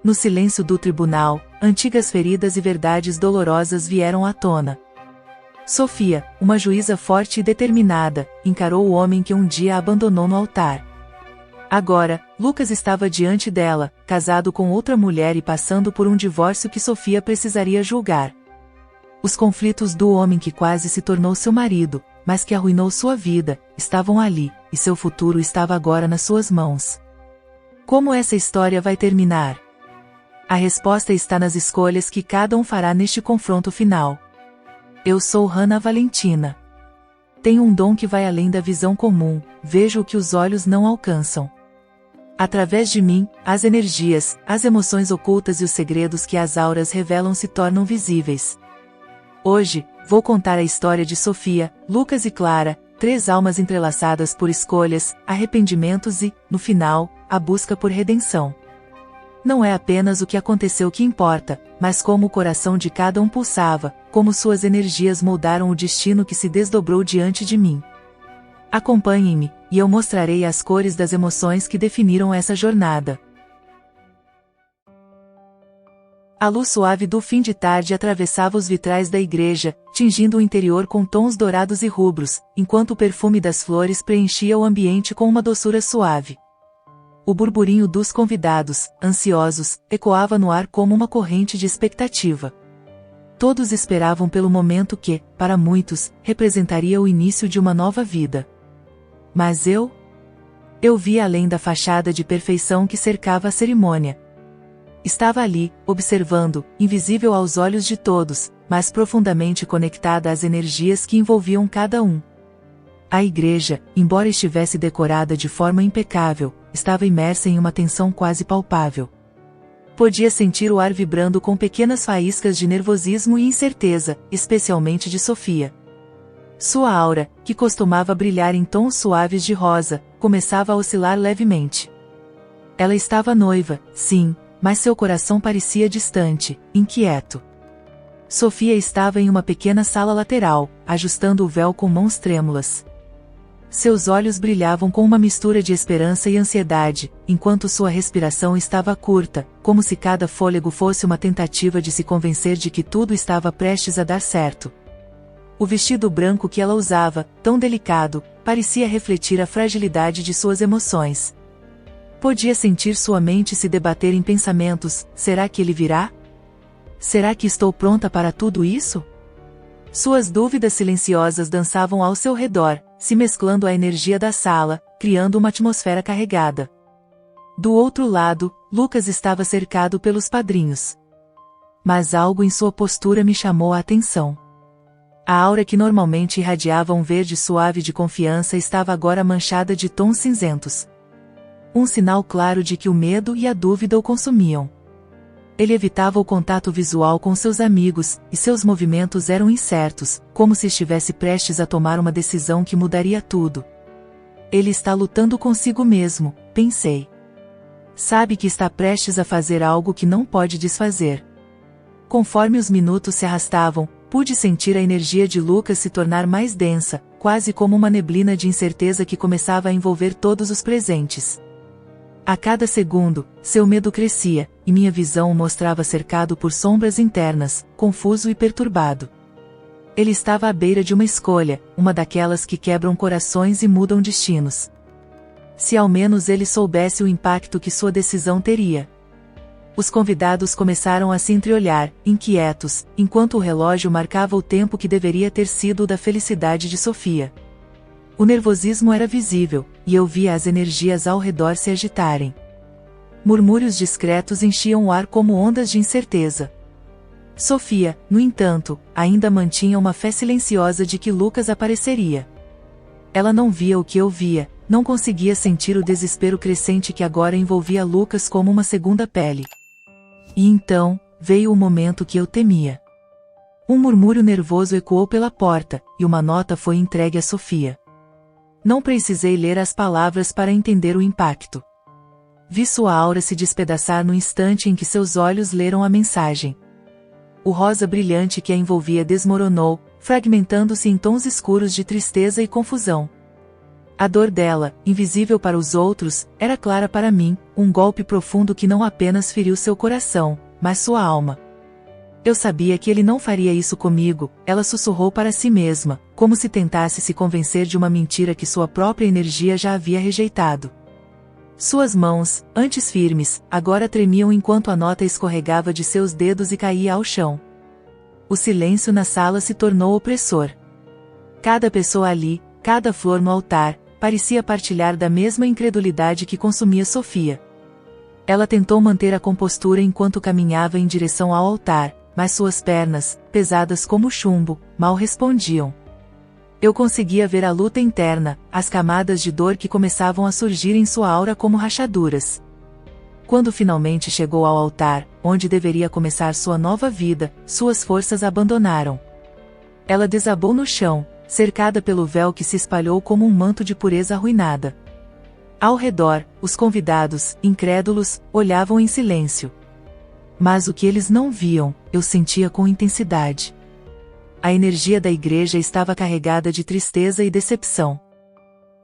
No silêncio do tribunal, antigas feridas e verdades dolorosas vieram à tona. Sofia, uma juíza forte e determinada, encarou o homem que um dia a abandonou no altar. Agora, Lucas estava diante dela, casado com outra mulher e passando por um divórcio que Sofia precisaria julgar. Os conflitos do homem que quase se tornou seu marido, mas que arruinou sua vida, estavam ali, e seu futuro estava agora nas suas mãos. Como essa história vai terminar? A resposta está nas escolhas que cada um fará neste confronto final. Eu sou Hannah Valentina. Tenho um dom que vai além da visão comum, vejo o que os olhos não alcançam. Através de mim, as energias, as emoções ocultas e os segredos que as auras revelam se tornam visíveis. Hoje, vou contar a história de Sofia, Lucas e Clara, 3 almas entrelaçadas por escolhas, arrependimentos e, no final, a busca por redenção. Não é apenas o que aconteceu que importa, mas como o coração de cada um pulsava, como suas energias moldaram o destino que se desdobrou diante de mim. Acompanhem-me, e eu mostrarei as cores das emoções que definiram essa jornada. A luz suave do fim de tarde atravessava os vitrais da igreja, tingindo o interior com tons dourados e rubros, enquanto o perfume das flores preenchia o ambiente com uma doçura suave. O burburinho dos convidados, ansiosos, ecoava no ar como uma corrente de expectativa. Todos esperavam pelo momento que, para muitos, representaria o início de uma nova vida. Mas eu via além da fachada de perfeição que cercava a cerimônia. Estava ali, observando, invisível aos olhos de todos, mas profundamente conectada às energias que envolviam cada um. A igreja, embora estivesse decorada de forma impecável, estava imersa em uma tensão quase palpável. Podia sentir o ar vibrando com pequenas faíscas de nervosismo e incerteza, especialmente de Sofia. Sua aura, que costumava brilhar em tons suaves de rosa, começava a oscilar levemente. Ela estava noiva, sim, mas seu coração parecia distante, inquieto. Sofia estava em uma pequena sala lateral, ajustando o véu com mãos trêmulas. Seus olhos brilhavam com uma mistura de esperança e ansiedade, enquanto sua respiração estava curta, como se cada fôlego fosse uma tentativa de se convencer de que tudo estava prestes a dar certo. O vestido branco que ela usava, tão delicado, parecia refletir a fragilidade de suas emoções. Podia sentir sua mente se debater em pensamentos: será que ele virá? Será que estou pronta para tudo isso? Suas dúvidas silenciosas dançavam ao seu redor, se mesclando à energia da sala, criando uma atmosfera carregada. Do outro lado, Lucas estava cercado pelos padrinhos. Mas algo em sua postura me chamou a atenção. A aura que normalmente irradiava um verde suave de confiança estava agora manchada de tons cinzentos. Um sinal claro de que o medo e a dúvida o consumiam. Ele evitava o contato visual com seus amigos, e seus movimentos eram incertos, como se estivesse prestes a tomar uma decisão que mudaria tudo. Ele está lutando consigo mesmo, pensei. Sabe que está prestes a fazer algo que não pode desfazer. Conforme os minutos se arrastavam, pude sentir a energia de Lucas se tornar mais densa, quase como uma neblina de incerteza que começava a envolver todos os presentes. A cada segundo, seu medo crescia, e minha visão o mostrava cercado por sombras internas, confuso e perturbado. Ele estava à beira de uma escolha, uma daquelas que quebram corações e mudam destinos. Se ao menos ele soubesse o impacto que sua decisão teria. Os convidados começaram a se entreolhar, inquietos, enquanto o relógio marcava o tempo que deveria ter sido o da felicidade de Sofia. O nervosismo era visível, e eu via as energias ao redor se agitarem. Murmúrios discretos enchiam o ar como ondas de incerteza. Sofia, no entanto, ainda mantinha uma fé silenciosa de que Lucas apareceria. Ela não via o que eu via, não conseguia sentir o desespero crescente que agora envolvia Lucas como uma segunda pele. E então, veio o momento que eu temia. Um murmúrio nervoso ecoou pela porta, e uma nota foi entregue a Sofia. Não precisei ler as palavras para entender o impacto. Vi sua aura se despedaçar no instante em que seus olhos leram a mensagem. O rosa brilhante que a envolvia desmoronou, fragmentando-se em tons escuros de tristeza e confusão. A dor dela, invisível para os outros, era clara para mim, um golpe profundo que não apenas feriu seu coração, mas sua alma. Eu sabia que ele não faria isso comigo, ela sussurrou para si mesma, como se tentasse se convencer de uma mentira que sua própria energia já havia rejeitado. Suas mãos, antes firmes, agora tremiam enquanto a nota escorregava de seus dedos e caía ao chão. O silêncio na sala se tornou opressor. Cada pessoa ali, cada flor no altar, parecia partilhar da mesma incredulidade que consumia Sofia. Ela tentou manter a compostura enquanto caminhava em direção ao altar, mas suas pernas, pesadas como chumbo, mal respondiam. Eu conseguia ver a luta interna, as camadas de dor que começavam a surgir em sua aura como rachaduras. Quando finalmente chegou ao altar, onde deveria começar sua nova vida, suas forças a abandonaram. Ela desabou no chão, cercada pelo véu que se espalhou como um manto de pureza arruinada. Ao redor, os convidados, incrédulos, olhavam em silêncio. Mas o que eles não viam, eu sentia com intensidade. A energia da igreja estava carregada de tristeza e decepção.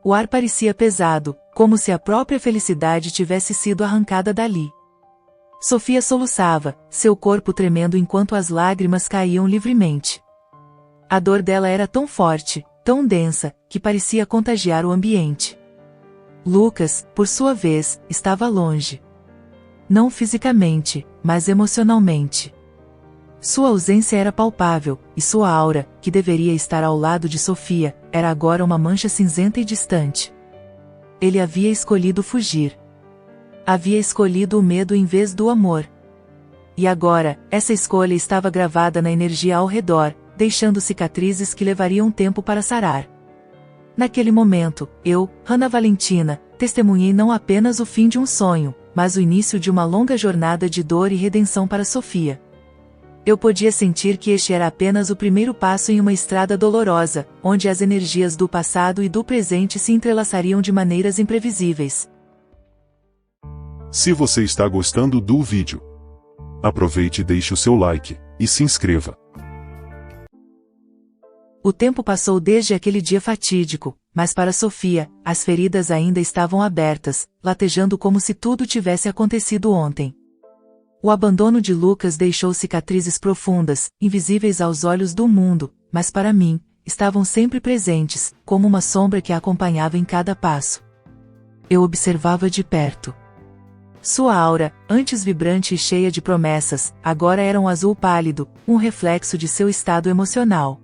O ar parecia pesado, como se a própria felicidade tivesse sido arrancada dali. Sofia soluçava, seu corpo tremendo enquanto as lágrimas caíam livremente. A dor dela era tão forte, tão densa, que parecia contagiar o ambiente. Lucas, por sua vez, estava longe. Não fisicamente, mas emocionalmente. Sua ausência era palpável, e sua aura, que deveria estar ao lado de Sofia, era agora uma mancha cinzenta e distante. Ele havia escolhido fugir. Havia escolhido o medo em vez do amor. E agora, essa escolha estava gravada na energia ao redor, deixando cicatrizes que levariam tempo para sarar. Naquele momento, eu, Hannah Valentina, testemunhei não apenas o fim de um sonho, mas o início de uma longa jornada de dor e redenção para Sofia. Eu podia sentir que este era apenas o primeiro passo em uma estrada dolorosa, onde as energias do passado e do presente se entrelaçariam de maneiras imprevisíveis. Se você está gostando do vídeo, aproveite e deixe o seu like, e se inscreva. O tempo passou desde aquele dia fatídico, mas para Sofia, as feridas ainda estavam abertas, latejando como se tudo tivesse acontecido ontem. O abandono de Lucas deixou cicatrizes profundas, invisíveis aos olhos do mundo, mas para mim, estavam sempre presentes, como uma sombra que a acompanhava em cada passo. Eu observava de perto. Sua aura, antes vibrante e cheia de promessas, agora era um azul pálido, um reflexo de seu estado emocional.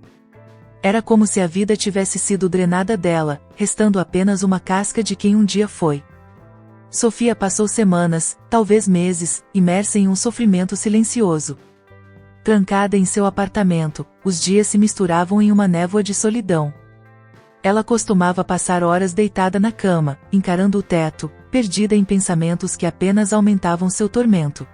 Era como se a vida tivesse sido drenada dela, restando apenas uma casca de quem um dia foi. Sofia passou semanas, talvez meses, imersa em um sofrimento silencioso. Trancada em seu apartamento, os dias se misturavam em uma névoa de solidão. Ela costumava passar horas deitada na cama, encarando o teto, perdida em pensamentos que apenas aumentavam seu tormento.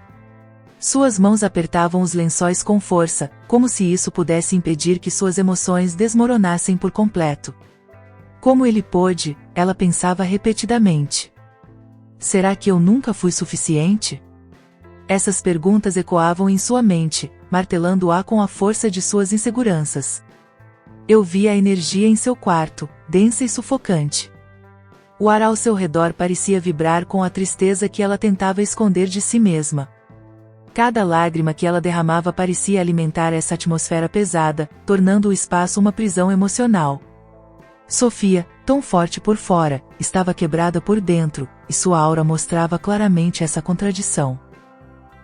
Suas mãos apertavam os lençóis com força, como se isso pudesse impedir que suas emoções desmoronassem por completo. Como ele pôde, ela pensava repetidamente. Será que eu nunca fui suficiente? Essas perguntas ecoavam em sua mente, martelando-a com a força de suas inseguranças. Eu via a energia em seu quarto, densa e sufocante. O ar ao seu redor parecia vibrar com a tristeza que ela tentava esconder de si mesma. Cada lágrima que ela derramava parecia alimentar essa atmosfera pesada, tornando o espaço uma prisão emocional. Sofia, tão forte por fora, estava quebrada por dentro, e sua aura mostrava claramente essa contradição.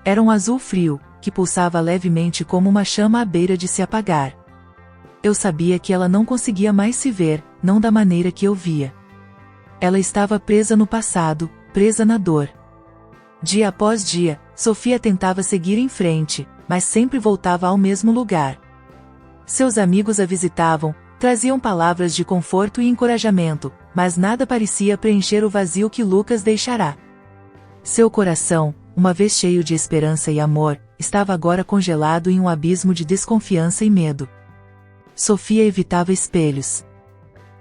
Era um azul frio, que pulsava levemente como uma chama à beira de se apagar. Eu sabia que ela não conseguia mais se ver, não da maneira que eu via. Ela estava presa no passado, presa na dor. Dia após dia, Sofia tentava seguir em frente, mas sempre voltava ao mesmo lugar. Seus amigos a visitavam, traziam palavras de conforto e encorajamento, mas nada parecia preencher o vazio que Lucas deixará. Seu coração, uma vez cheio de esperança e amor, estava agora congelado em um abismo de desconfiança e medo. Sofia evitava espelhos.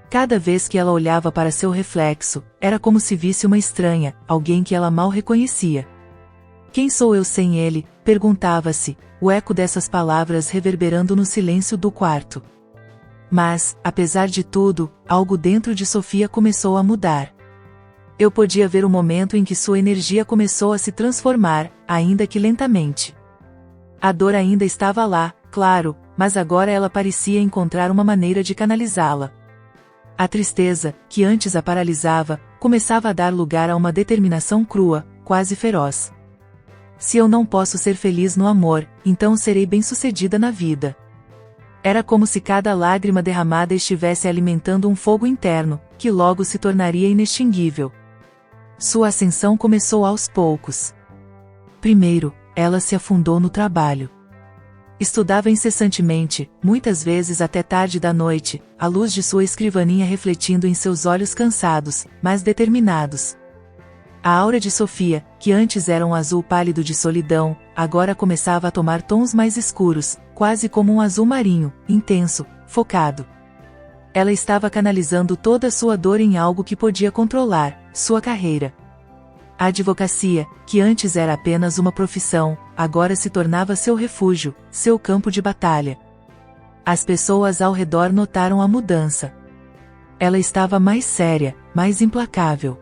Cada vez que ela olhava para seu reflexo, era como se visse uma estranha, alguém que ela mal reconhecia. Quem sou eu sem ele? Perguntava-se, o eco dessas palavras reverberando no silêncio do quarto. Mas, apesar de tudo, algo dentro de Sofia começou a mudar. Eu podia ver o momento em que sua energia começou a se transformar, ainda que lentamente. A dor ainda estava lá, claro, mas agora ela parecia encontrar uma maneira de canalizá-la. A tristeza, que antes a paralisava, começava a dar lugar a uma determinação crua, quase feroz. Se eu não posso ser feliz no amor, então serei bem-sucedida na vida. Era como se cada lágrima derramada estivesse alimentando um fogo interno, que logo se tornaria inextinguível. Sua ascensão começou aos poucos. Primeiro, ela se afundou no trabalho. Estudava incessantemente, muitas vezes até tarde da noite, a luz de sua escrivaninha refletindo em seus olhos cansados, mas determinados. A aura de Sofia, que antes era um azul pálido de solidão, agora começava a tomar tons mais escuros, quase como um azul marinho, intenso, focado. Ela estava canalizando toda a sua dor em algo que podia controlar, sua carreira. A advocacia, que antes era apenas uma profissão, agora se tornava seu refúgio, seu campo de batalha. As pessoas ao redor notaram a mudança. Ela estava mais séria, mais implacável.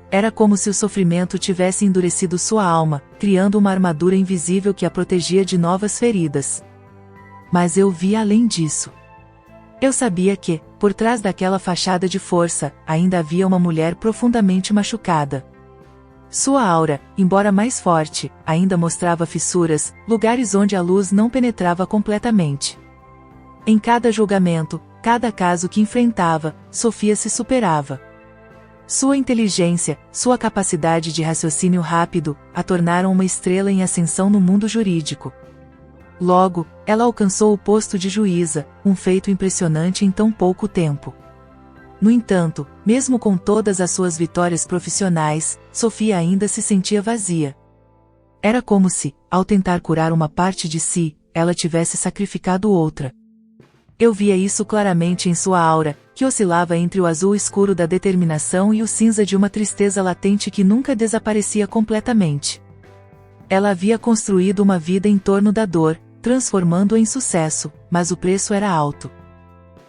Era como se o sofrimento tivesse endurecido sua alma, criando uma armadura invisível que a protegia de novas feridas. Mas eu via além disso. Eu sabia que, por trás daquela fachada de força, ainda havia uma mulher profundamente machucada. Sua aura, embora mais forte, ainda mostrava fissuras, lugares onde a luz não penetrava completamente. Em cada julgamento, cada caso que enfrentava, Sofia se superava. Sua inteligência, sua capacidade de raciocínio rápido, a tornaram uma estrela em ascensão no mundo jurídico. Logo, ela alcançou o posto de juíza, um feito impressionante em tão pouco tempo. No entanto, mesmo com todas as suas vitórias profissionais, Sofia ainda se sentia vazia. Era como se, ao tentar curar uma parte de si, ela tivesse sacrificado outra. Eu via isso claramente em sua aura, que oscilava entre o azul escuro da determinação e o cinza de uma tristeza latente que nunca desaparecia completamente. Ela havia construído uma vida em torno da dor, transformando-a em sucesso, mas o preço era alto.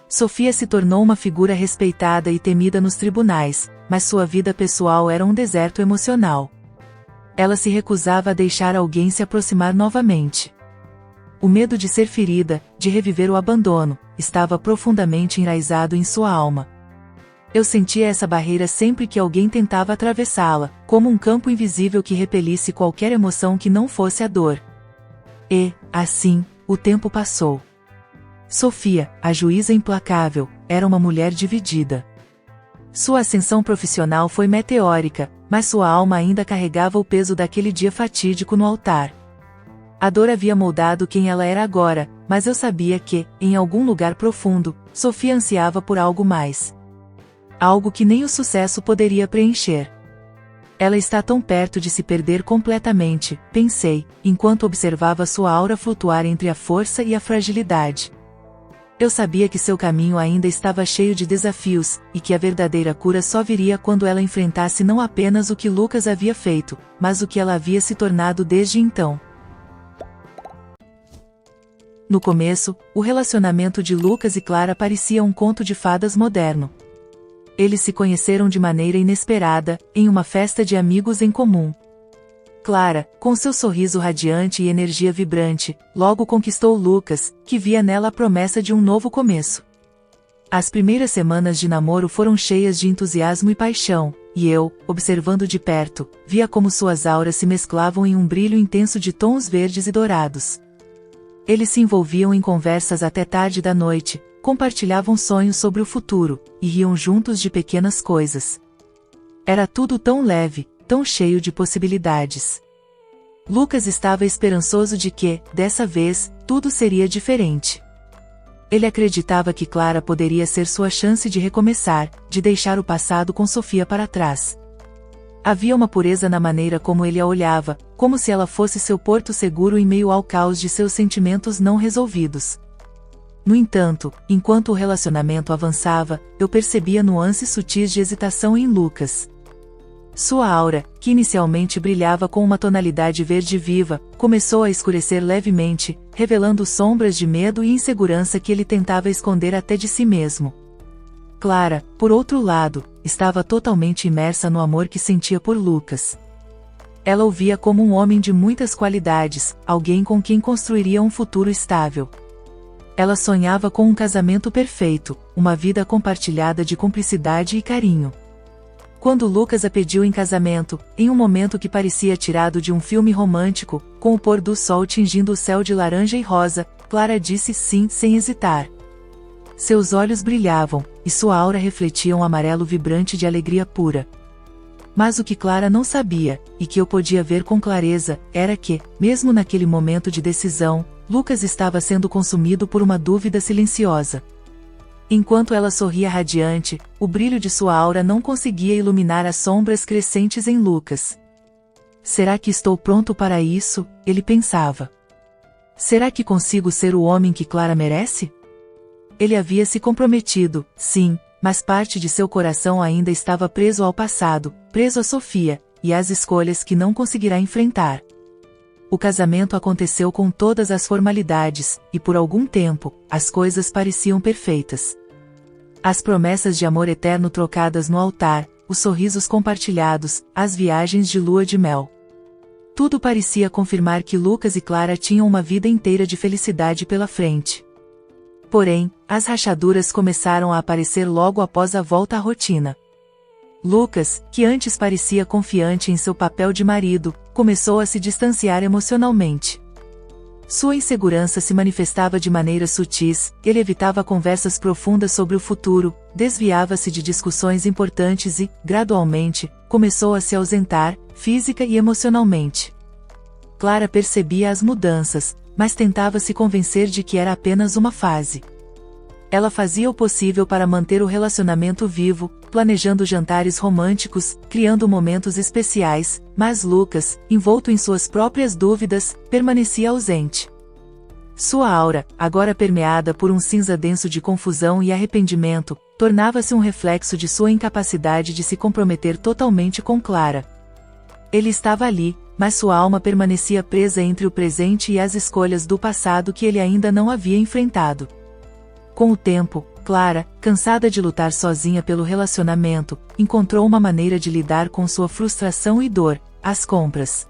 Sofia se tornou uma figura respeitada e temida nos tribunais, mas sua vida pessoal era um deserto emocional. Ela se recusava a deixar alguém se aproximar novamente. O medo de ser ferida, de reviver o abandono, estava profundamente enraizado em sua alma. Eu sentia essa barreira sempre que alguém tentava atravessá-la, como um campo invisível que repelisse qualquer emoção que não fosse a dor. E, assim, o tempo passou. Sofia, a juíza implacável, era uma mulher dividida. Sua ascensão profissional foi meteórica, mas sua alma ainda carregava o peso daquele dia fatídico no altar. A dor havia moldado quem ela era agora, mas eu sabia que, em algum lugar profundo, Sofia ansiava por algo mais. Algo que nem o sucesso poderia preencher. Ela está tão perto de se perder completamente, pensei, enquanto observava sua aura flutuar entre a força e a fragilidade. Eu sabia que seu caminho ainda estava cheio de desafios, e que a verdadeira cura só viria quando ela enfrentasse não apenas o que Lucas havia feito, mas o que ela havia se tornado desde então. No começo, o relacionamento de Lucas e Clara parecia um conto de fadas moderno. Eles se conheceram de maneira inesperada, em uma festa de amigos em comum. Clara, com seu sorriso radiante e energia vibrante, logo conquistou Lucas, que via nela a promessa de um novo começo. As primeiras semanas de namoro foram cheias de entusiasmo e paixão, e eu, observando de perto, via como suas auras se mesclavam em um brilho intenso de tons verdes e dourados. Eles se envolviam em conversas até tarde da noite, compartilhavam sonhos sobre o futuro, e riam juntos de pequenas coisas. Era tudo tão leve, tão cheio de possibilidades. Lucas estava esperançoso de que, dessa vez, tudo seria diferente. Ele acreditava que Clara poderia ser sua chance de recomeçar, de deixar o passado com Sofia para trás. Havia uma pureza na maneira como ele a olhava, como se ela fosse seu porto seguro em meio ao caos de seus sentimentos não resolvidos. No entanto, enquanto o relacionamento avançava, eu percebia nuances sutis de hesitação em Lucas. Sua aura, que inicialmente brilhava com uma tonalidade verde viva, começou a escurecer levemente, revelando sombras de medo e insegurança que ele tentava esconder até de si mesmo. Clara, por outro lado, estava totalmente imersa no amor que sentia por Lucas. Ela o via como um homem de muitas qualidades, alguém com quem construiria um futuro estável. Ela sonhava com um casamento perfeito, uma vida compartilhada de cumplicidade e carinho. Quando Lucas a pediu em casamento, em um momento que parecia tirado de um filme romântico, com o pôr do sol tingindo o céu de laranja e rosa, Clara disse sim sem hesitar. Seus olhos brilhavam, e sua aura refletia um amarelo vibrante de alegria pura. Mas o que Clara não sabia, e que eu podia ver com clareza, era que, mesmo naquele momento de decisão, Lucas estava sendo consumido por uma dúvida silenciosa. Enquanto ela sorria radiante, o brilho de sua aura não conseguia iluminar as sombras crescentes em Lucas. Será que estou pronto para isso? Ele pensava. Será que consigo ser o homem que Clara merece? Ele havia se comprometido, sim, mas parte de seu coração ainda estava preso ao passado, preso a Sofia, e às escolhas que não conseguirá enfrentar. O casamento aconteceu com todas as formalidades, e por algum tempo, as coisas pareciam perfeitas. As promessas de amor eterno trocadas no altar, os sorrisos compartilhados, as viagens de lua de mel. Tudo parecia confirmar que Lucas e Clara tinham uma vida inteira de felicidade pela frente. Porém, as rachaduras começaram a aparecer logo após a volta à rotina. Lucas, que antes parecia confiante em seu papel de marido, começou a se distanciar emocionalmente. Sua insegurança se manifestava de maneiras sutis, ele evitava conversas profundas sobre o futuro, desviava-se de discussões importantes e, gradualmente, começou a se ausentar, física e emocionalmente. Clara percebia as mudanças, mas tentava se convencer de que era apenas uma fase. Ela fazia o possível para manter o relacionamento vivo, planejando jantares românticos, criando momentos especiais, mas Lucas, envolto em suas próprias dúvidas, permanecia ausente. Sua aura, agora permeada por um cinza denso de confusão e arrependimento, tornava-se um reflexo de sua incapacidade de se comprometer totalmente com Clara. Ele estava ali, mas sua alma permanecia presa entre o presente e as escolhas do passado que ele ainda não havia enfrentado. Com o tempo, Clara, cansada de lutar sozinha pelo relacionamento, encontrou uma maneira de lidar com sua frustração e dor: as compras.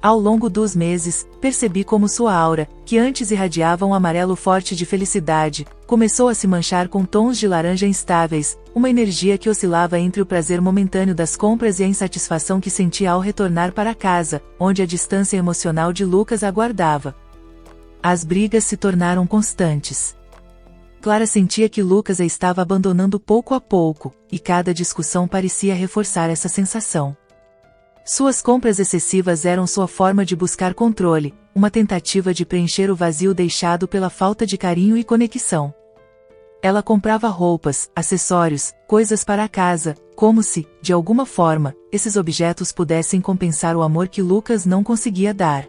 Ao longo dos meses, percebi como sua aura, que antes irradiava um amarelo forte de felicidade, começou a se manchar com tons de laranja instáveis, uma energia que oscilava entre o prazer momentâneo das compras e a insatisfação que sentia ao retornar para casa, onde a distância emocional de Lucas aguardava. As brigas se tornaram constantes. Clara sentia que Lucas a estava abandonando pouco a pouco, e cada discussão parecia reforçar essa sensação. Suas compras excessivas eram sua forma de buscar controle, uma tentativa de preencher o vazio deixado pela falta de carinho e conexão. Ela comprava roupas, acessórios, coisas para a casa, como se, de alguma forma, esses objetos pudessem compensar o amor que Lucas não conseguia dar.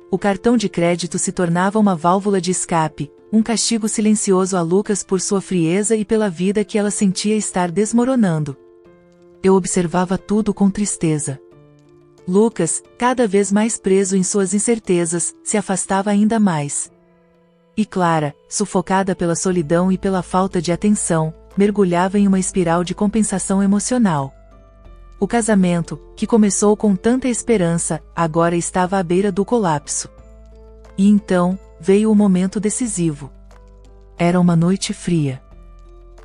O cartão de crédito se tornava uma válvula de escape, um castigo silencioso a Lucas por sua frieza e pela vida que ela sentia estar desmoronando. Eu observava tudo com tristeza. Lucas, cada vez mais preso em suas incertezas, se afastava ainda mais. E Clara, sufocada pela solidão e pela falta de atenção, mergulhava em uma espiral de compensação emocional. O casamento, que começou com tanta esperança, agora estava à beira do colapso. E então, veio o momento decisivo. Era uma noite fria.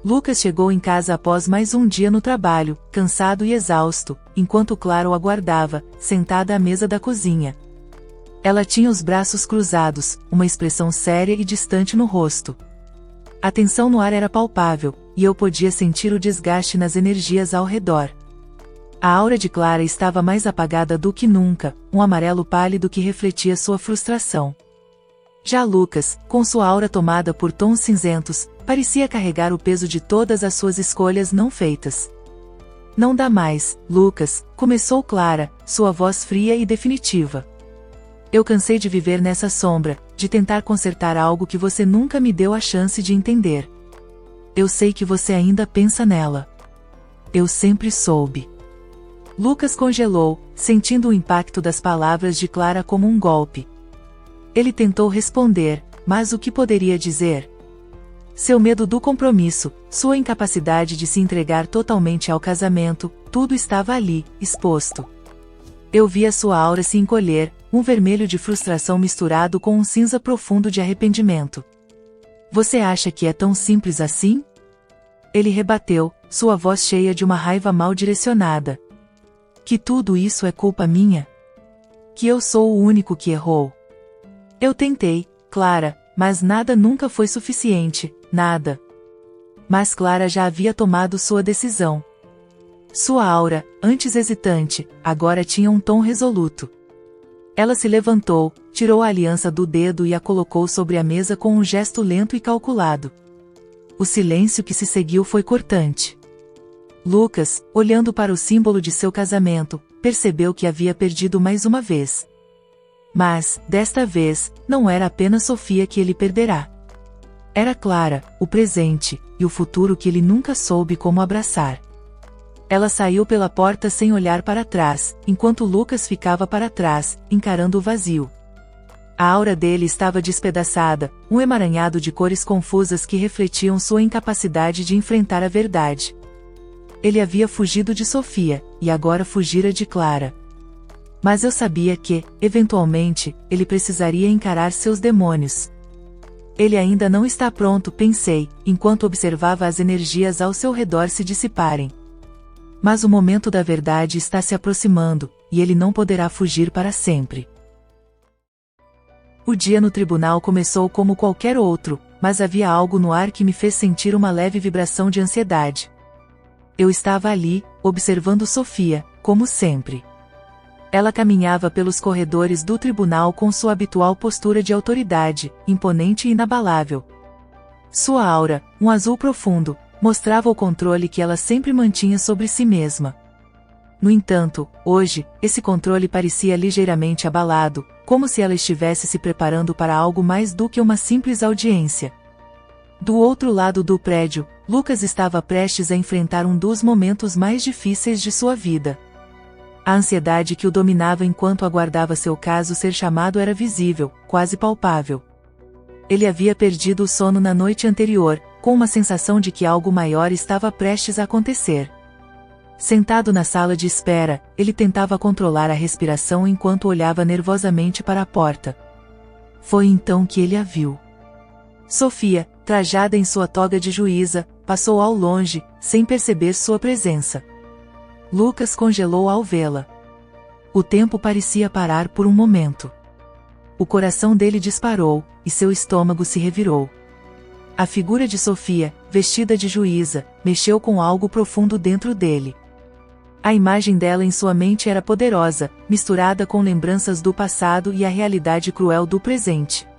Lucas chegou em casa após mais um dia no trabalho, cansado e exausto, enquanto Clara o aguardava, sentada à mesa da cozinha. Ela tinha os braços cruzados, uma expressão séria e distante no rosto. A tensão no ar era palpável, e eu podia sentir o desgaste nas energias ao redor. A aura de Clara estava mais apagada do que nunca, um amarelo pálido que refletia sua frustração. Já Lucas, com sua aura tomada por tons cinzentos, parecia carregar o peso de todas as suas escolhas não feitas. Não dá mais, Lucas, começou Clara, sua voz fria e definitiva. Eu cansei de viver nessa sombra, de tentar consertar algo que você nunca me deu a chance de entender. Eu sei que você ainda pensa nela. Eu sempre soube. Lucas congelou, sentindo o impacto das palavras de Clara como um golpe. Ele tentou responder, mas o que poderia dizer? Seu medo do compromisso, sua incapacidade de se entregar totalmente ao casamento, tudo estava ali, exposto. Eu via sua aura se encolher, um vermelho de frustração misturado com um cinza profundo de arrependimento. Você acha que é tão simples assim? Ele rebateu, sua voz cheia de uma raiva mal direcionada. Que tudo isso é culpa minha? Que eu sou o único que errou? Eu tentei, Clara, mas nada nunca foi suficiente, nada. Mas Clara já havia tomado sua decisão. Sua aura, antes hesitante, agora tinha um tom resoluto. Ela se levantou, tirou a aliança do dedo e a colocou sobre a mesa com um gesto lento e calculado. O silêncio que se seguiu foi cortante. Lucas, olhando para o símbolo de seu casamento, percebeu que havia perdido mais uma vez. Mas, desta vez, não era apenas Sofia que ele perderá. Era Clara, o presente, e o futuro que ele nunca soube como abraçar. Ela saiu pela porta sem olhar para trás, enquanto Lucas ficava para trás, encarando o vazio. A aura dele estava despedaçada, um emaranhado de cores confusas que refletiam sua incapacidade de enfrentar a verdade. Ele havia fugido de Sofia, e agora fugira de Clara. Mas eu sabia que, eventualmente, ele precisaria encarar seus demônios. Ele ainda não está pronto, pensei, enquanto observava as energias ao seu redor se dissiparem. Mas o momento da verdade está se aproximando, e ele não poderá fugir para sempre. O dia no tribunal começou como qualquer outro, mas havia algo no ar que me fez sentir uma leve vibração de ansiedade. Eu estava ali, observando Sofia, como sempre. Ela caminhava pelos corredores do tribunal com sua habitual postura de autoridade, imponente e inabalável. Sua aura, um azul profundo, mostrava o controle que ela sempre mantinha sobre si mesma. No entanto, hoje, esse controle parecia ligeiramente abalado, como se ela estivesse se preparando para algo mais do que uma simples audiência. Do outro lado do prédio, Lucas estava prestes a enfrentar um dos momentos mais difíceis de sua vida. A ansiedade que o dominava enquanto aguardava seu caso ser chamado era visível, quase palpável. Ele havia perdido o sono na noite anterior, com uma sensação de que algo maior estava prestes a acontecer. Sentado na sala de espera, ele tentava controlar a respiração enquanto olhava nervosamente para a porta. Foi então que ele a viu. Sofia, trajada em sua toga de juíza, passou ao longe, sem perceber sua presença. Lucas congelou ao vê-la. O tempo parecia parar por um momento. O coração dele disparou, e seu estômago se revirou. A figura de Sofia, vestida de juíza, mexeu com algo profundo dentro dele. A imagem dela em sua mente era poderosa, misturada com lembranças do passado e a realidade cruel do presente.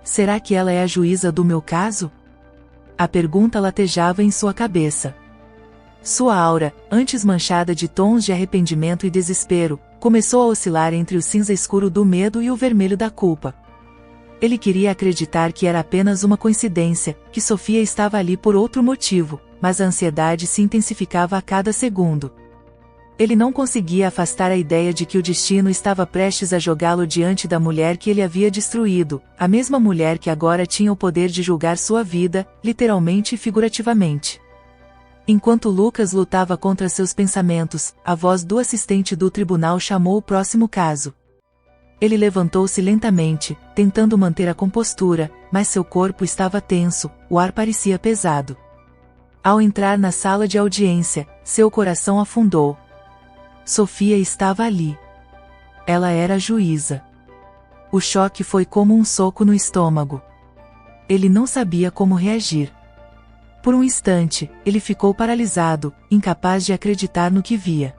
Será que ela é a juíza do meu caso? A pergunta latejava em sua cabeça. Sua aura, antes manchada de tons de arrependimento e desespero, começou a oscilar entre o cinza escuro do medo e o vermelho da culpa. Ele queria acreditar que era apenas uma coincidência, que Sofia estava ali por outro motivo, mas a ansiedade se intensificava a cada segundo. Ele não conseguia afastar a ideia de que o destino estava prestes a jogá-lo diante da mulher que ele havia destruído, a mesma mulher que agora tinha o poder de julgar sua vida, literalmente e figurativamente. Enquanto Lucas lutava contra seus pensamentos, a voz do assistente do tribunal chamou o próximo caso. Ele levantou-se lentamente, tentando manter a compostura, mas seu corpo estava tenso, o ar parecia pesado. Ao entrar na sala de audiência, seu coração afundou. Sofia estava ali. Ela era a juíza. O choque foi como um soco no estômago. Ele não sabia como reagir. Por um instante, ele ficou paralisado, incapaz de acreditar no que via.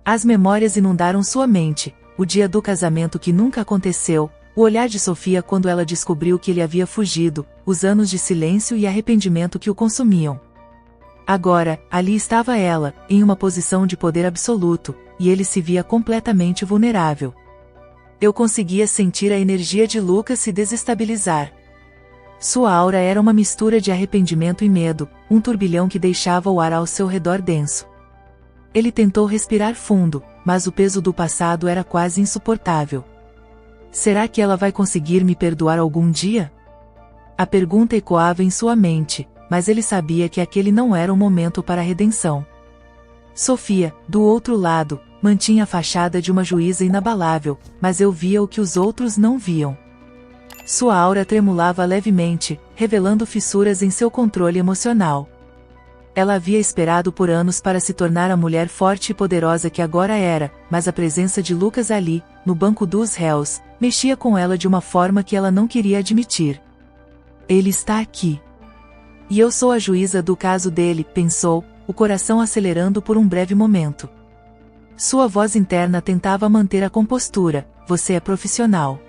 As memórias inundaram sua mente, o dia do casamento que nunca aconteceu, o olhar de Sofia quando ela descobriu que ele havia fugido, os anos de silêncio e arrependimento que o consumiam. Agora, ali estava ela, em uma posição de poder absoluto, e ele se via completamente vulnerável. Eu conseguia sentir a energia de Lucas se desestabilizar. Sua aura era uma mistura de arrependimento e medo, um turbilhão que deixava o ar ao seu redor denso. Ele tentou respirar fundo, mas o peso do passado era quase insuportável. Será que ela vai conseguir me perdoar algum dia? A pergunta ecoava em sua mente, mas ele sabia que aquele não era o momento para a redenção. Sofia, do outro lado, mantinha a fachada de uma juíza inabalável, mas eu via o que os outros não viam. Sua aura tremulava levemente, revelando fissuras em seu controle emocional. Ela havia esperado por anos para se tornar a mulher forte e poderosa que agora era, mas a presença de Lucas ali, no banco dos réus, mexia com ela de uma forma que ela não queria admitir. Ele está aqui. E eu sou a juíza do caso dele, pensou, o coração acelerando por um breve momento. Sua voz interna tentava manter a compostura, você é profissional.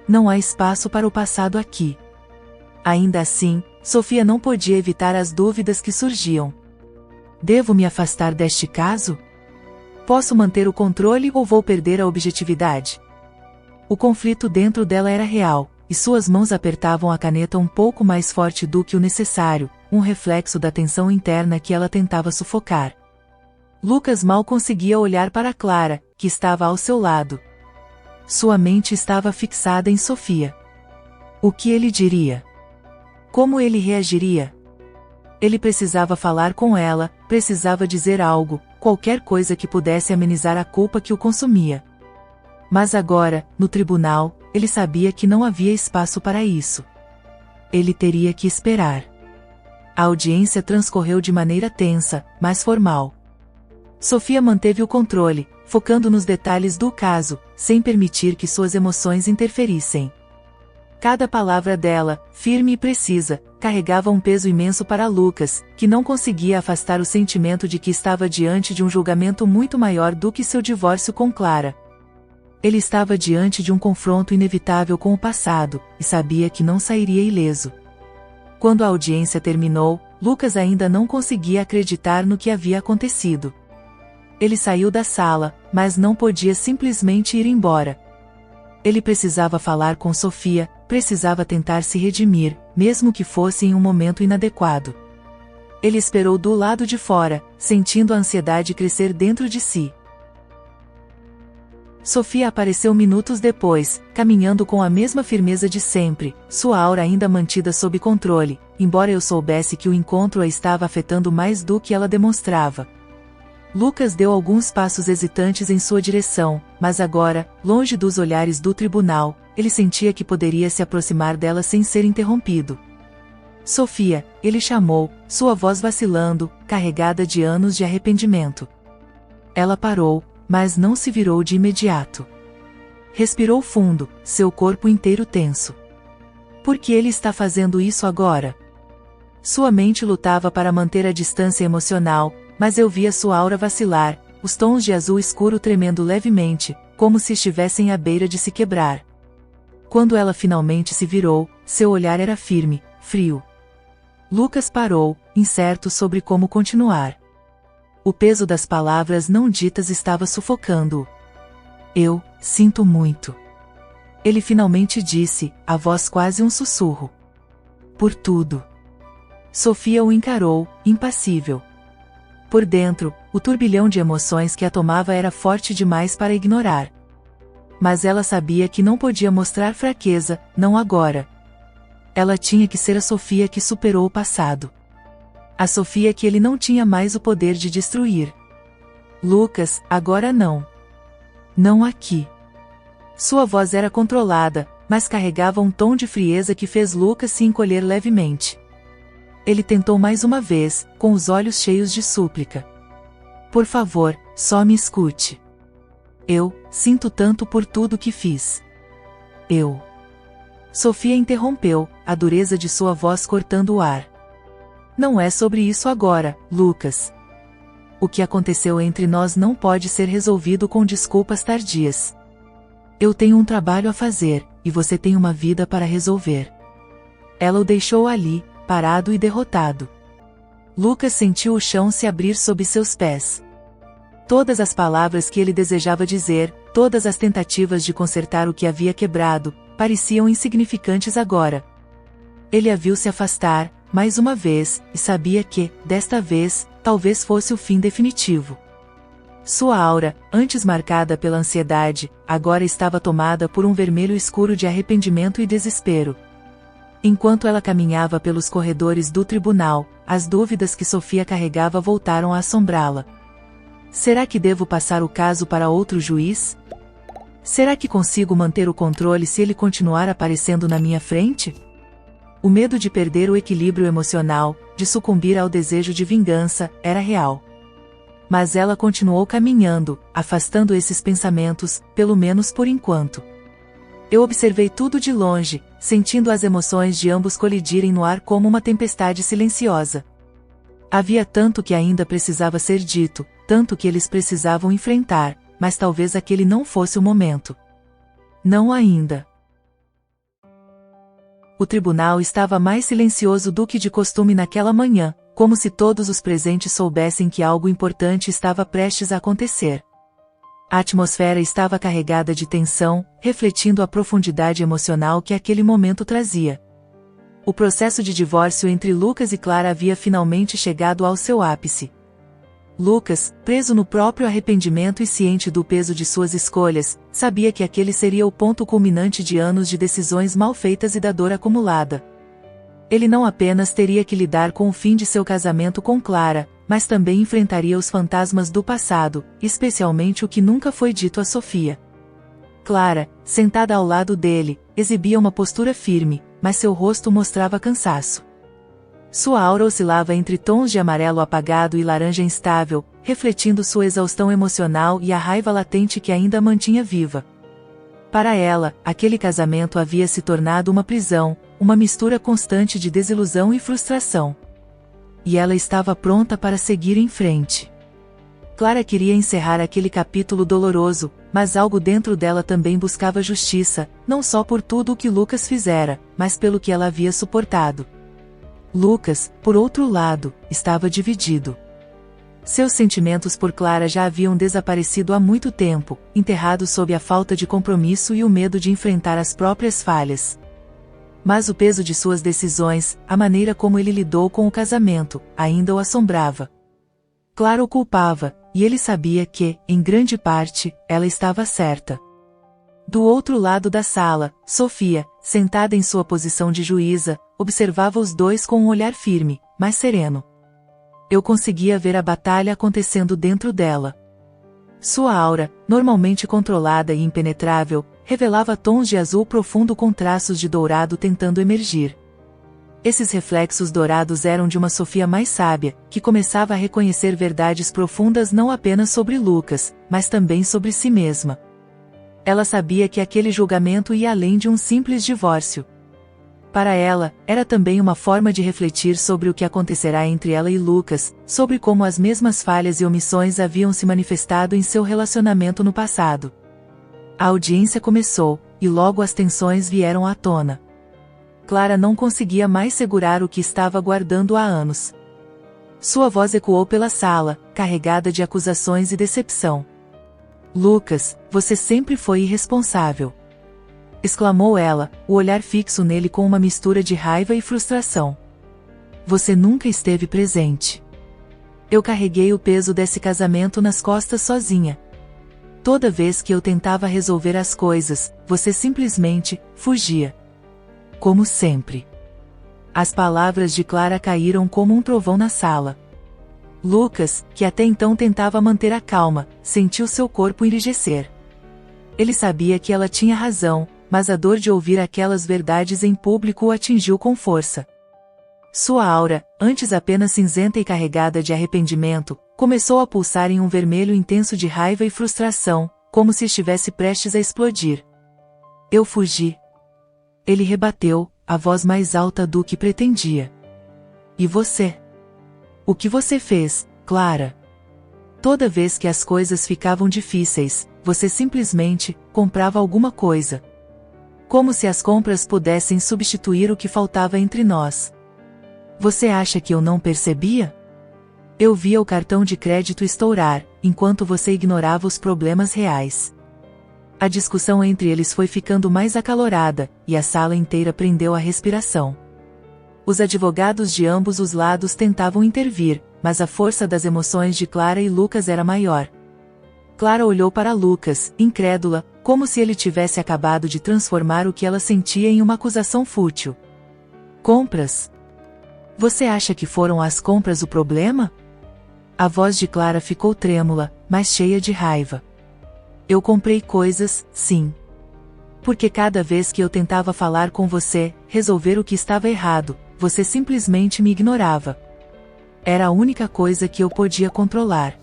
Não há espaço para o passado aqui. Ainda assim, Sofia não podia evitar as dúvidas que surgiam. Devo me afastar deste caso? Posso manter o controle ou vou perder a objetividade? O conflito dentro dela era real, e suas mãos apertavam a caneta um pouco mais forte do que o necessário, um reflexo da tensão interna que ela tentava sufocar. Lucas mal conseguia olhar para Clara, que estava ao seu lado. Sua mente estava fixada em Sofia. O que ele diria? Como ele reagiria? Ele precisava falar com ela, precisava dizer algo, qualquer coisa que pudesse amenizar a culpa que o consumia. Mas agora, no tribunal, ele sabia que não havia espaço para isso. Ele teria que esperar. A audiência transcorreu de maneira tensa, mas formal. Sofia manteve o controle, focando nos detalhes do caso, sem permitir que suas emoções interferissem. Cada palavra dela, firme e precisa, carregava um peso imenso para Lucas, que não conseguia afastar o sentimento de que estava diante de um julgamento muito maior do que seu divórcio com Clara. Ele estava diante de um confronto inevitável com o passado, e sabia que não sairia ileso. Quando a audiência terminou, Lucas ainda não conseguia acreditar no que havia acontecido. Ele saiu da sala, mas não podia simplesmente ir embora. Ele precisava falar com Sofia, precisava tentar se redimir, mesmo que fosse em um momento inadequado. Ele esperou do lado de fora, sentindo a ansiedade crescer dentro de si. Sofia apareceu minutos depois, caminhando com a mesma firmeza de sempre, sua aura ainda mantida sob controle, embora eu soubesse que o encontro a estava afetando mais do que ela demonstrava. Lucas deu alguns passos hesitantes em sua direção, mas agora, longe dos olhares do tribunal, ele sentia que poderia se aproximar dela sem ser interrompido. Sofia, ele chamou, sua voz vacilando, carregada de anos de arrependimento. Ela parou, mas não se virou de imediato. Respirou fundo, seu corpo inteiro tenso. Por que ele está fazendo isso agora? Sua mente lutava para manter a distância emocional, mas eu via sua aura vacilar, os tons de azul escuro tremendo levemente, como se estivessem à beira de se quebrar. Quando ela finalmente se virou, seu olhar era firme, frio. Lucas parou, incerto sobre como continuar. O peso das palavras não ditas estava sufocando-o. Eu sinto muito. Ele finalmente disse, a voz quase um sussurro. Por tudo. Sofia o encarou, impassível. Por dentro, o turbilhão de emoções que a tomava era forte demais para ignorar. Mas ela sabia que não podia mostrar fraqueza, não agora. Ela tinha que ser a Sofia que superou o passado. A Sofia que ele não tinha mais o poder de destruir. Lucas, agora não. Não aqui. Sua voz era controlada, mas carregava um tom de frieza que fez Lucas se encolher levemente. Ele tentou mais uma vez, com os olhos cheios de súplica. Por favor, só me escute. Eu sinto tanto por tudo que fiz. Eu. Sofia interrompeu, a dureza de sua voz cortando o ar. Não é sobre isso agora, Lucas. O que aconteceu entre nós não pode ser resolvido com desculpas tardias. Eu tenho um trabalho a fazer, e você tem uma vida para resolver. Ela o deixou ali, parado e derrotado. Lucas sentiu o chão se abrir sob seus pés. Todas as palavras que ele desejava dizer, todas as tentativas de consertar o que havia quebrado, pareciam insignificantes agora. Ele a viu se afastar, mais uma vez, e sabia que, desta vez, talvez fosse o fim definitivo. Sua aura, antes marcada pela ansiedade, agora estava tomada por um vermelho escuro de arrependimento e desespero. Enquanto ela caminhava pelos corredores do tribunal, as dúvidas que Sofia carregava voltaram a assombrá-la. Será que devo passar o caso para outro juiz? Será que consigo manter o controle se ele continuar aparecendo na minha frente? O medo de perder o equilíbrio emocional, de sucumbir ao desejo de vingança, era real. Mas ela continuou caminhando, afastando esses pensamentos, pelo menos por enquanto. Eu observei tudo de longe, sentindo as emoções de ambos colidirem no ar como uma tempestade silenciosa. Havia tanto que ainda precisava ser dito, tanto que eles precisavam enfrentar, mas talvez aquele não fosse o momento. Não ainda. O tribunal estava mais silencioso do que de costume naquela manhã, como se todos os presentes soubessem que algo importante estava prestes a acontecer. A atmosfera estava carregada de tensão, refletindo a profundidade emocional que aquele momento trazia. O processo de divórcio entre Lucas e Clara havia finalmente chegado ao seu ápice. Lucas, preso no próprio arrependimento e ciente do peso de suas escolhas, sabia que aquele seria o ponto culminante de anos de decisões mal feitas e da dor acumulada. Ele não apenas teria que lidar com o fim de seu casamento com Clara, mas também enfrentaria os fantasmas do passado, especialmente o que nunca foi dito a Sofia. Clara, sentada ao lado dele, exibia uma postura firme, mas seu rosto mostrava cansaço. Sua aura oscilava entre tons de amarelo apagado e laranja instável, refletindo sua exaustão emocional e a raiva latente que ainda a mantinha viva. Para ela, aquele casamento havia se tornado uma prisão, uma mistura constante de desilusão e frustração. E ela estava pronta para seguir em frente. Clara queria encerrar aquele capítulo doloroso, mas algo dentro dela também buscava justiça, não só por tudo o que Lucas fizera, mas pelo que ela havia suportado. Lucas, por outro lado, estava dividido. Seus sentimentos por Clara já haviam desaparecido há muito tempo, enterrados sob a falta de compromisso e o medo de enfrentar as próprias falhas. Mas o peso de suas decisões, a maneira como ele lidou com o casamento, ainda o assombrava. Clara o culpava, e ele sabia que, em grande parte, ela estava certa. Do outro lado da sala, Sofia, sentada em sua posição de juíza, observava os dois com um olhar firme, mas sereno. Eu conseguia ver a batalha acontecendo dentro dela. Sua aura, normalmente controlada e impenetrável, revelava tons de azul profundo com traços de dourado tentando emergir. Esses reflexos dourados eram de uma Sofia mais sábia, que começava a reconhecer verdades profundas não apenas sobre Lucas, mas também sobre si mesma. Ela sabia que aquele julgamento ia além de um simples divórcio. Para ela, era também uma forma de refletir sobre o que acontecerá entre ela e Lucas, sobre como as mesmas falhas e omissões haviam se manifestado em seu relacionamento no passado. A audiência começou, e logo as tensões vieram à tona. Clara não conseguia mais segurar o que estava guardando há anos. Sua voz ecoou pela sala, carregada de acusações e decepção. Lucas, você sempre foi irresponsável. Exclamou ela, o olhar fixo nele com uma mistura de raiva e frustração. Você nunca esteve presente. Eu carreguei o peso desse casamento nas costas sozinha. Toda vez que eu tentava resolver as coisas, você simplesmente fugia. Como sempre. As palavras de Clara caíram como um trovão na sala. Lucas, que até então tentava manter a calma, sentiu seu corpo enrijecer. Ele sabia que ela tinha razão, mas a dor de ouvir aquelas verdades em público o atingiu com força. Sua aura, antes apenas cinzenta e carregada de arrependimento, começou a pulsar em um vermelho intenso de raiva e frustração, como se estivesse prestes a explodir. Eu fugi. Ele rebateu, a voz mais alta do que pretendia. E você? O que você fez, Clara? Toda vez que as coisas ficavam difíceis, você simplesmente comprava alguma coisa. Como se as compras pudessem substituir o que faltava entre nós. Você acha que eu não percebia? Eu via o cartão de crédito estourar, enquanto você ignorava os problemas reais. A discussão entre eles foi ficando mais acalorada, e a sala inteira prendeu a respiração. Os advogados de ambos os lados tentavam intervir, mas a força das emoções de Clara e Lucas era maior. Clara olhou para Lucas, incrédula, como se ele tivesse acabado de transformar o que ela sentia em uma acusação fútil. Compras? Você acha que foram as compras o problema? A voz de Clara ficou trêmula, mas cheia de raiva. Eu comprei coisas, sim. Porque cada vez que eu tentava falar com você, resolver o que estava errado, você simplesmente me ignorava. Era a única coisa que eu podia controlar.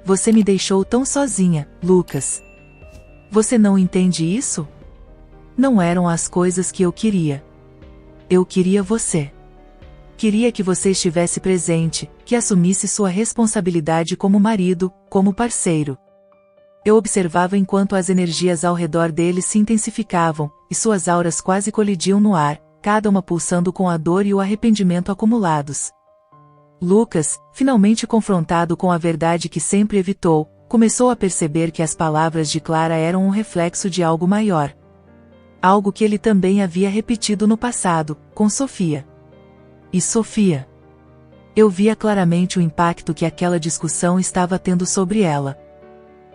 Você me deixou tão sozinha, Lucas. Você não entende isso? Não eram as coisas que eu queria. Eu queria você. Queria que você estivesse presente, que assumisse sua responsabilidade como marido, como parceiro. Eu observava enquanto as energias ao redor dele se intensificavam, e suas auras quase colidiam no ar, cada uma pulsando com a dor e o arrependimento acumulados. Lucas, finalmente confrontado com a verdade que sempre evitou, começou a perceber que as palavras de Clara eram um reflexo de algo maior. Algo que ele também havia repetido no passado, com Sofia. E Sofia? Eu via claramente o impacto que aquela discussão estava tendo sobre ela.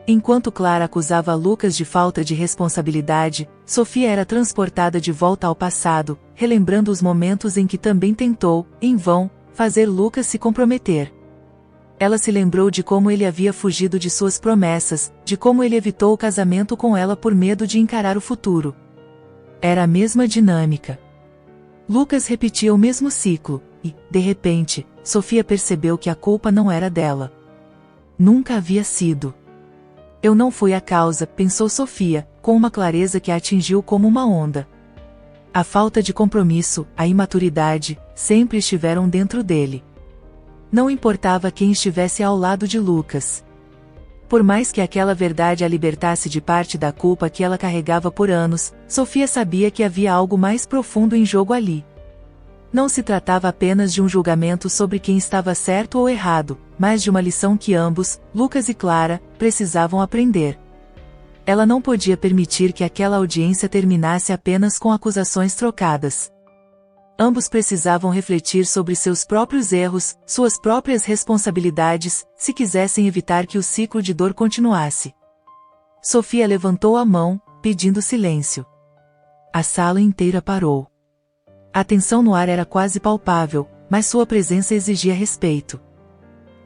Enquanto Clara acusava Lucas de falta de responsabilidade, Sofia era transportada de volta ao passado, relembrando os momentos em que também tentou, em vão, fazer Lucas se comprometer. Ela se lembrou de como ele havia fugido de suas promessas, de como ele evitou o casamento com ela por medo de encarar o futuro. Era a mesma dinâmica. Lucas repetia o mesmo ciclo, e, de repente, Sofia percebeu que a culpa não era dela. Nunca havia sido. Eu não fui a causa, pensou Sofia, com uma clareza que a atingiu como uma onda. A falta de compromisso, a imaturidade, sempre estiveram dentro dele. Não importava quem estivesse ao lado de Lucas. Por mais que aquela verdade a libertasse de parte da culpa que ela carregava por anos, Sofia sabia que havia algo mais profundo em jogo ali. Não se tratava apenas de um julgamento sobre quem estava certo ou errado, mas de uma lição que ambos, Lucas e Clara, precisavam aprender. Ela não podia permitir que aquela audiência terminasse apenas com acusações trocadas. Ambos precisavam refletir sobre seus próprios erros, suas próprias responsabilidades, se quisessem evitar que o ciclo de dor continuasse. Sofia levantou a mão, pedindo silêncio. A sala inteira parou. A tensão no ar era quase palpável, mas sua presença exigia respeito.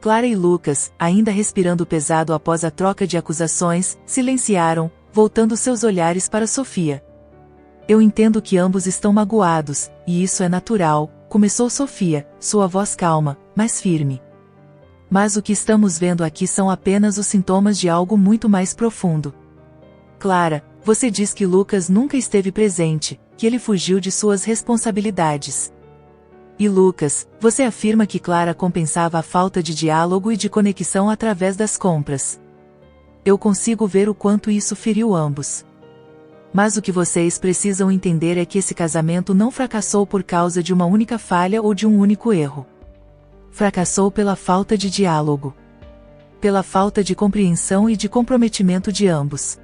Clara e Lucas, ainda respirando pesado após a troca de acusações, silenciaram, voltando seus olhares para Sofia. Eu entendo que ambos estão magoados, e isso é natural, começou Sofia, sua voz calma, mas firme. Mas o que estamos vendo aqui são apenas os sintomas de algo muito mais profundo. Clara, você diz que Lucas nunca esteve presente, que ele fugiu de suas responsabilidades. E Lucas, você afirma que Clara compensava a falta de diálogo e de conexão através das compras. Eu consigo ver o quanto isso feriu ambos. Mas o que vocês precisam entender é que esse casamento não fracassou por causa de uma única falha ou de um único erro. Fracassou pela falta de diálogo. Pela falta de compreensão e de comprometimento de ambos.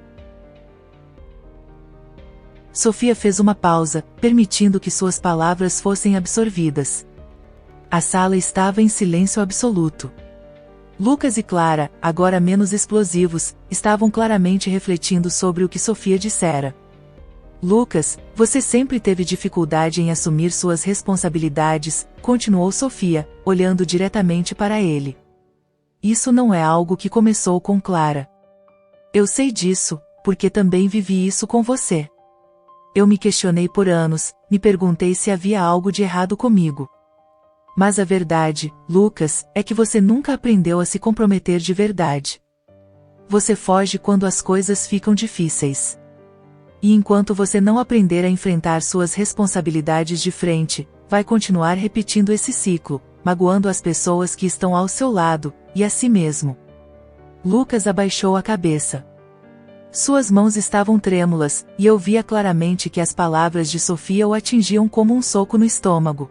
Sofia fez uma pausa, permitindo que suas palavras fossem absorvidas. A sala estava em silêncio absoluto. Lucas e Clara, agora menos explosivos, estavam claramente refletindo sobre o que Sofia dissera. Lucas, você sempre teve dificuldade em assumir suas responsabilidades, continuou Sofia, olhando diretamente para ele. Isso não é algo que começou com Clara. Eu sei disso, porque também vivi isso com você. Eu me questionei por anos, me perguntei se havia algo de errado comigo. Mas a verdade, Lucas, é que você nunca aprendeu a se comprometer de verdade. Você foge quando as coisas ficam difíceis. E enquanto você não aprender a enfrentar suas responsabilidades de frente, vai continuar repetindo esse ciclo, magoando as pessoas que estão ao seu lado, e a si mesmo. Lucas abaixou a cabeça. Suas mãos estavam trêmulas, e eu via claramente que as palavras de Sofia o atingiam como um soco no estômago.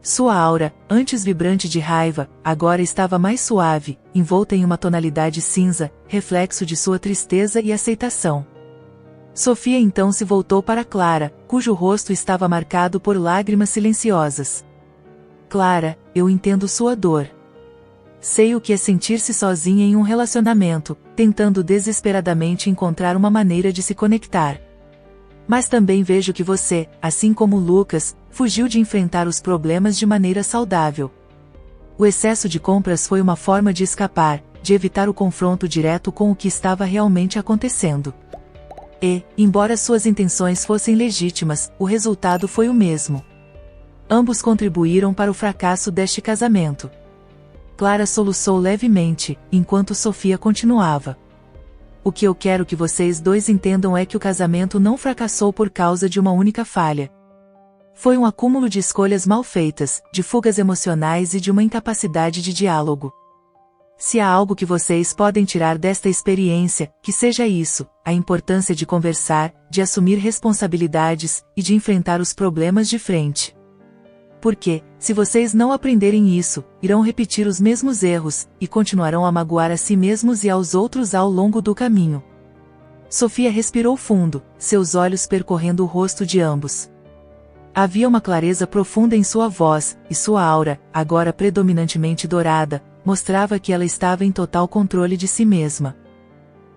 Sua aura, antes vibrante de raiva, agora estava mais suave, envolta em uma tonalidade cinza, reflexo de sua tristeza e aceitação. Sofia então se voltou para Clara, cujo rosto estava marcado por lágrimas silenciosas. Clara, eu entendo sua dor. sei o que é sentir-se sozinha em um relacionamento, tentando desesperadamente encontrar uma maneira de se conectar. Mas também vejo que você, assim como Lucas, fugiu de enfrentar os problemas de maneira saudável. O excesso de compras foi uma forma de escapar, de evitar o confronto direto com o que estava realmente acontecendo. E, embora suas intenções fossem legítimas, o resultado foi o mesmo. Ambos contribuíram para o fracasso deste casamento. Clara soluçou levemente, enquanto Sofia continuava. O que eu quero que vocês dois entendam é que o casamento não fracassou por causa de uma única falha. Foi um acúmulo de escolhas mal feitas, de fugas emocionais e de uma incapacidade de diálogo. Se há algo que vocês podem tirar desta experiência, que seja isso, a importância de conversar, de assumir responsabilidades, e de enfrentar os problemas de frente. Porque, se vocês não aprenderem isso, irão repetir os mesmos erros, e continuarão a magoar a si mesmos e aos outros ao longo do caminho. Sofia respirou fundo, seus olhos percorrendo o rosto de ambos. Havia uma clareza profunda em sua voz, e sua aura, agora predominantemente dourada, mostrava que ela estava em total controle de si mesma.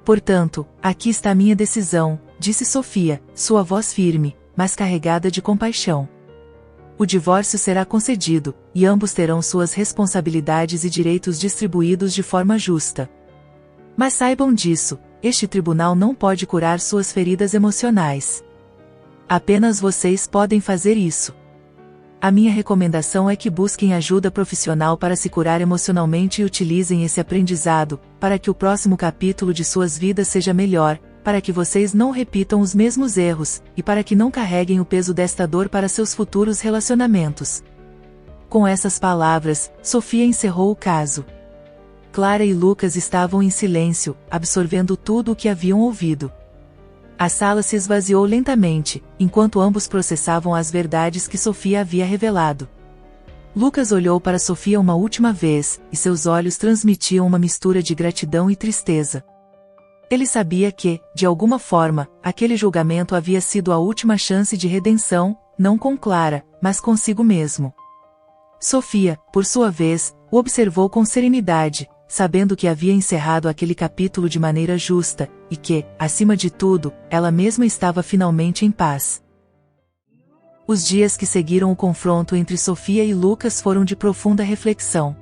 Portanto, aqui está minha decisão, disse Sofia, sua voz firme, mas carregada de compaixão. O divórcio será concedido, e ambos terão suas responsabilidades e direitos distribuídos de forma justa. Mas saibam disso, este tribunal não pode curar suas feridas emocionais. Apenas vocês podem fazer isso. A minha recomendação é que busquem ajuda profissional para se curar emocionalmente e utilizem esse aprendizado, para que o próximo capítulo de suas vidas seja melhor, para que vocês não repitam os mesmos erros, e para que não carreguem o peso desta dor para seus futuros relacionamentos. Com essas palavras, Sofia encerrou o caso. Clara e Lucas estavam em silêncio, absorvendo tudo o que haviam ouvido. A sala se esvaziou lentamente, enquanto ambos processavam as verdades que Sofia havia revelado. Lucas olhou para Sofia uma última vez, e seus olhos transmitiam uma mistura de gratidão e tristeza. Ele sabia que, de alguma forma, aquele julgamento havia sido a última chance de redenção, não com Clara, mas consigo mesmo. Sofia, por sua vez, o observou com serenidade, sabendo que havia encerrado aquele capítulo de maneira justa, e que, acima de tudo, ela mesma estava finalmente em paz. Os dias que seguiram o confronto entre Sofia e Lucas foram de profunda reflexão.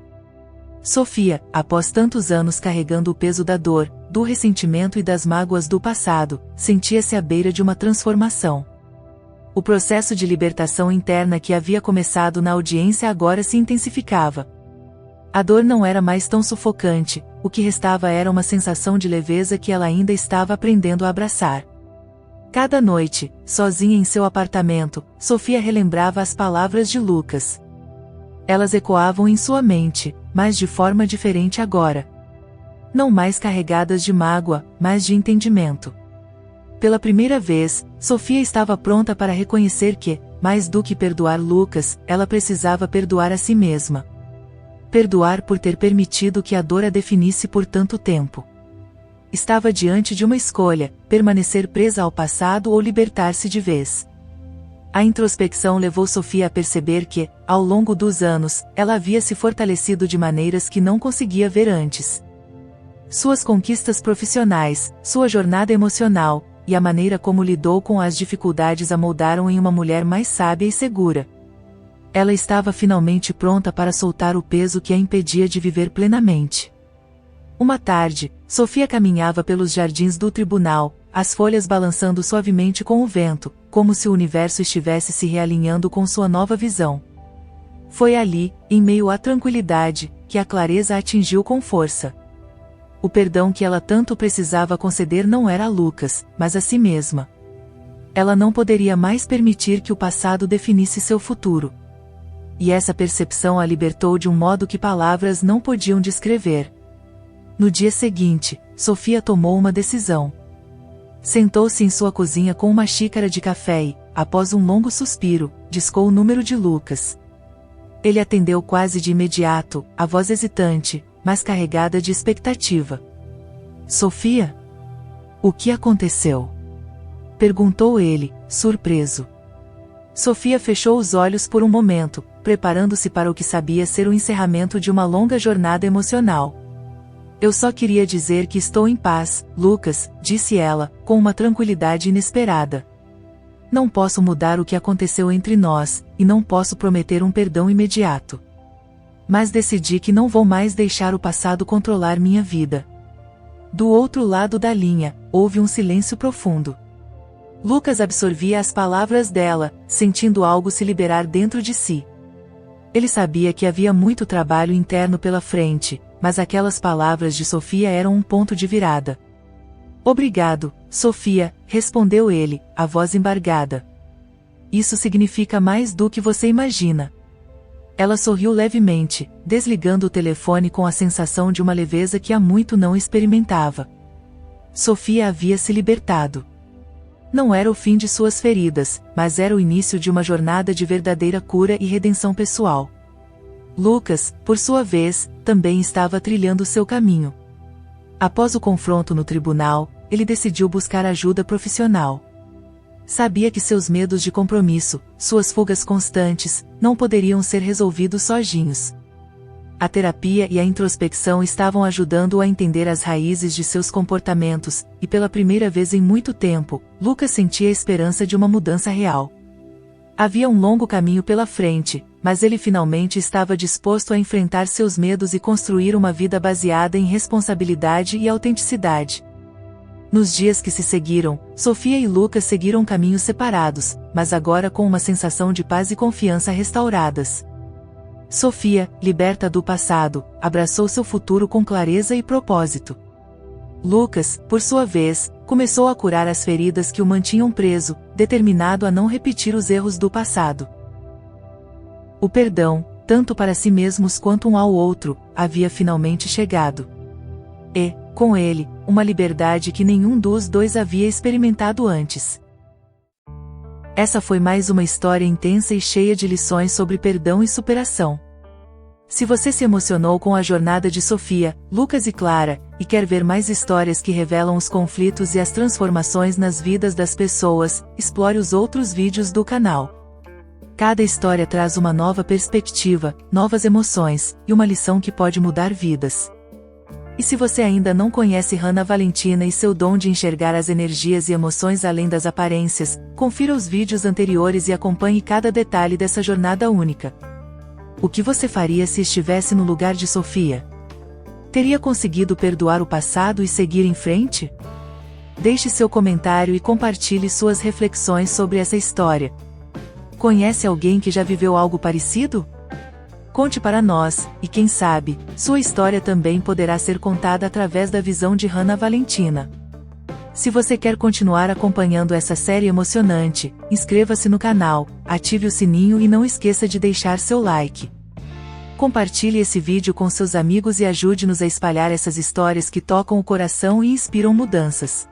Sofia, após tantos anos carregando o peso da dor, do ressentimento e das mágoas do passado, sentia-se à beira de uma transformação. O processo de libertação interna que havia começado na audiência agora se intensificava. A dor não era mais tão sufocante, o que restava era uma sensação de leveza que ela ainda estava aprendendo a abraçar. Cada noite, sozinha em seu apartamento, Sofia relembrava as palavras de Lucas. Elas ecoavam em sua mente, mas de forma diferente agora. Não mais carregadas de mágoa, mas de entendimento. Pela primeira vez, Sofia estava pronta para reconhecer que, mais do que perdoar Lucas, ela precisava perdoar a si mesma. Perdoar por ter permitido que a dor a definisse por tanto tempo. Estava diante de uma escolha, permanecer presa ao passado ou libertar-se de vez. A introspecção levou Sofia a perceber que, ao longo dos anos, ela havia se fortalecido de maneiras que não conseguia ver antes. Suas conquistas profissionais, sua jornada emocional, e a maneira como lidou com as dificuldades a moldaram em uma mulher mais sábia e segura. Ela estava finalmente pronta para soltar o peso que a impedia de viver plenamente. Uma tarde, Sofia caminhava pelos jardins do tribunal, as folhas balançando suavemente com o vento, como se o universo estivesse se realinhando com sua nova visão. Foi ali, em meio à tranquilidade, que a clareza a atingiu com força. O perdão que ela tanto precisava conceder não era a Lucas, mas a si mesma. Ela não poderia mais permitir que o passado definisse seu futuro. E essa percepção a libertou de um modo que palavras não podiam descrever. No dia seguinte, Sofia tomou uma decisão. Sentou-se em sua cozinha com uma xícara de café e, após um longo suspiro, discou o número de Lucas. Ele atendeu quase de imediato, a voz hesitante, mas carregada de expectativa. Sofia? O que aconteceu? Perguntou ele, surpreso. Sofia fechou os olhos por um momento, preparando-se para o que sabia ser o encerramento de uma longa jornada emocional. Eu só queria dizer que estou em paz, Lucas, disse ela, com uma tranquilidade inesperada. Não posso mudar o que aconteceu entre nós, e não posso prometer um perdão imediato. Mas decidi que não vou mais deixar o passado controlar minha vida. Do outro lado da linha, houve um silêncio profundo. Lucas absorvia as palavras dela, sentindo algo se liberar dentro de si. Ele sabia que havia muito trabalho interno pela frente, mas aquelas palavras de Sofia eram um ponto de virada. Obrigado, Sofia, respondeu ele, a voz embargada. Isso significa mais do que você imagina. Ela sorriu levemente, desligando o telefone com a sensação de uma leveza que há muito não experimentava. Sofia havia se libertado. Não era o fim de suas feridas, mas era o início de uma jornada de verdadeira cura e redenção pessoal. Lucas, por sua vez, também estava trilhando seu caminho. Após o confronto no tribunal, ele decidiu buscar ajuda profissional. Sabia que seus medos de compromisso, suas fugas constantes, não poderiam ser resolvidos sozinhos. A terapia e a introspecção estavam ajudando-o a entender as raízes de seus comportamentos, e pela primeira vez em muito tempo, Lucas sentia a esperança de uma mudança real. Havia um longo caminho pela frente, mas ele finalmente estava disposto a enfrentar seus medos e construir uma vida baseada em responsabilidade e autenticidade. Nos dias que se seguiram, Sofia e Lucas seguiram caminhos separados, mas agora com uma sensação de paz e confiança restauradas. Sofia, liberta do passado, abraçou seu futuro com clareza e propósito. Lucas, por sua vez, começou a curar as feridas que o mantinham preso, determinado a não repetir os erros do passado. O perdão, tanto para si mesmos quanto um ao outro, havia finalmente chegado. E, com ele, uma liberdade que nenhum dos dois havia experimentado antes. Essa foi mais uma história intensa e cheia de lições sobre perdão e superação. Se você se emocionou com a jornada de Sofia, Lucas e Clara, e quer ver mais histórias que revelam os conflitos e as transformações nas vidas das pessoas, explore os outros vídeos do canal. Cada história traz uma nova perspectiva, novas emoções, e uma lição que pode mudar vidas. E se você ainda não conhece Hannah Valentina e seu dom de enxergar as energias e emoções além das aparências, confira os vídeos anteriores e acompanhe cada detalhe dessa jornada única. O que você faria se estivesse no lugar de Sofia? Teria conseguido perdoar o passado e seguir em frente? Deixe seu comentário e compartilhe suas reflexões sobre essa história. Conhece alguém que já viveu algo parecido? Conte para nós, e quem sabe, sua história também poderá ser contada através da visão de Hannah Valentina. Se você quer continuar acompanhando essa série emocionante, inscreva-se no canal, ative o sininho e não esqueça de deixar seu like. Compartilhe esse vídeo com seus amigos e ajude-nos a espalhar essas histórias que tocam o coração e inspiram mudanças.